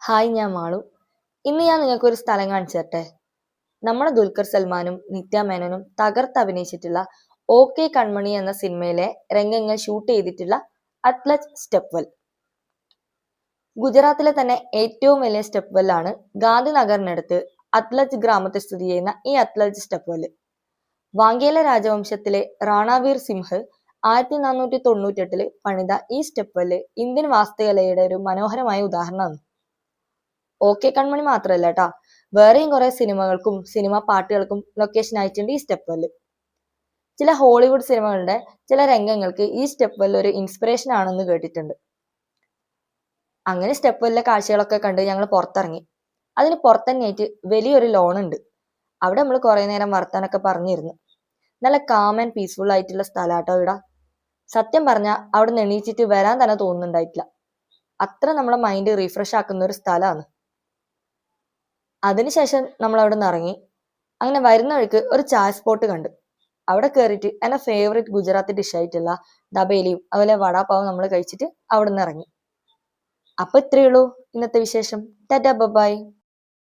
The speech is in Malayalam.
ഹായ്, ഞാൻ മാളു. ഇന്ന് ഞാൻ നിങ്ങൾക്കൊരു സ്ഥലം കാണിച്ചു തരട്ടെ. നമ്മുടെ ദുൽഖർ സൽമാനും നിത്യ മേനോനും തകർത്ത് അഭിനയിച്ചിട്ടുള്ള ഓക്കെ കൺമണി എന്ന സിനിമയിലെ രംഗങ്ങൾ ഷൂട്ട് ചെയ്തിട്ടുള്ള അത്ലറ്റ് സ്റ്റെപ്പ് വെൽ. ഗുജറാത്തിലെ തന്നെ ഏറ്റവും വലിയ സ്റ്റെപ്പ് വെല്ലാണ് ഗാന്ധിനഗറിനടുത്ത് അത്ലറ്റ് ഗ്രാമത്തിൽ സ്ഥിതി ചെയ്യുന്ന ഈ അത്ലറ്റ് സ്റ്റെപ്പ് വെൽ. വാങ്കേല രാജവംശത്തിലെ റാണാവീർ സിംഹ് 1498 പണിത ഈ സ്റ്റെപ്പ് വെല്ല് ഇന്ത്യൻ വാസ്തുകലയുടെ ഒരു മനോഹരമായ ഉദാഹരണമാണ്. ഓക്കെ കൺമണി മാത്രല്ല കേട്ടാ, വേറെയും കുറെ സിനിമകൾക്കും സിനിമ പാട്ടുകൾക്കും ലൊക്കേഷൻ ആയിട്ടുണ്ട് ഈ സ്റ്റെപ്പ് വെല്ല്. ചില ഹോളിവുഡ് സിനിമകളുടെ ചില രംഗങ്ങൾക്ക് ഈ സ്റ്റെപ്പ് വെല്ല് ഒരു ഇൻസ്പിറേഷൻ ആണെന്ന് കേട്ടിട്ടുണ്ട്. അങ്ങനെ സ്റ്റെപ്പ് വെല്ലിലെ കാഴ്ചകളൊക്കെ കണ്ട് ഞങ്ങൾ പുറത്തിറങ്ങി. അതിന് പുറത്തന്നെയായിട്ട് വലിയൊരു ലോൺ ഉണ്ട്. അവിടെ നമ്മൾ കുറെ നേരം വർത്താനൊക്കെ പറഞ്ഞിരുന്നു. നല്ല കാം ആൻഡ് പീസ്ഫുൾ ആയിട്ടുള്ള സ്ഥലാട്ടോ ഇവിടെ. സത്യം പറഞ്ഞാൽ അവിടെ നിന്ന് എണീച്ചിട്ട് വരാൻ തന്നെ തോന്നുന്നുണ്ടായിട്ടില്ല. അത്ര നമ്മളെ മൈൻഡ് റീഫ്രഷ് ആക്കുന്ന ഒരു സ്ഥലമാണ്. അതിനുശേഷം നമ്മൾ അവിടെ നിന്ന് ഇറങ്ങി. അങ്ങനെ വരുന്ന വഴിക്ക് ഒരു ചായ സ്പോട്ട് കണ്ടു. അവിടെ കയറിയിട്ട് എൻ്റെ ഫേവറേറ്റ് ഗുജറാത്തി ഡിഷായിട്ടുള്ള ദബേലിയും അതുപോലെ വടാപ്പാവും നമ്മൾ കഴിച്ചിട്ട് അവിടെ നിന്ന് ഇറങ്ങി. അപ്പൊ ഇത്രയേ ഉള്ളൂ ഇന്നത്തെ വിശേഷം. ടാറ്റാ, ബൈ.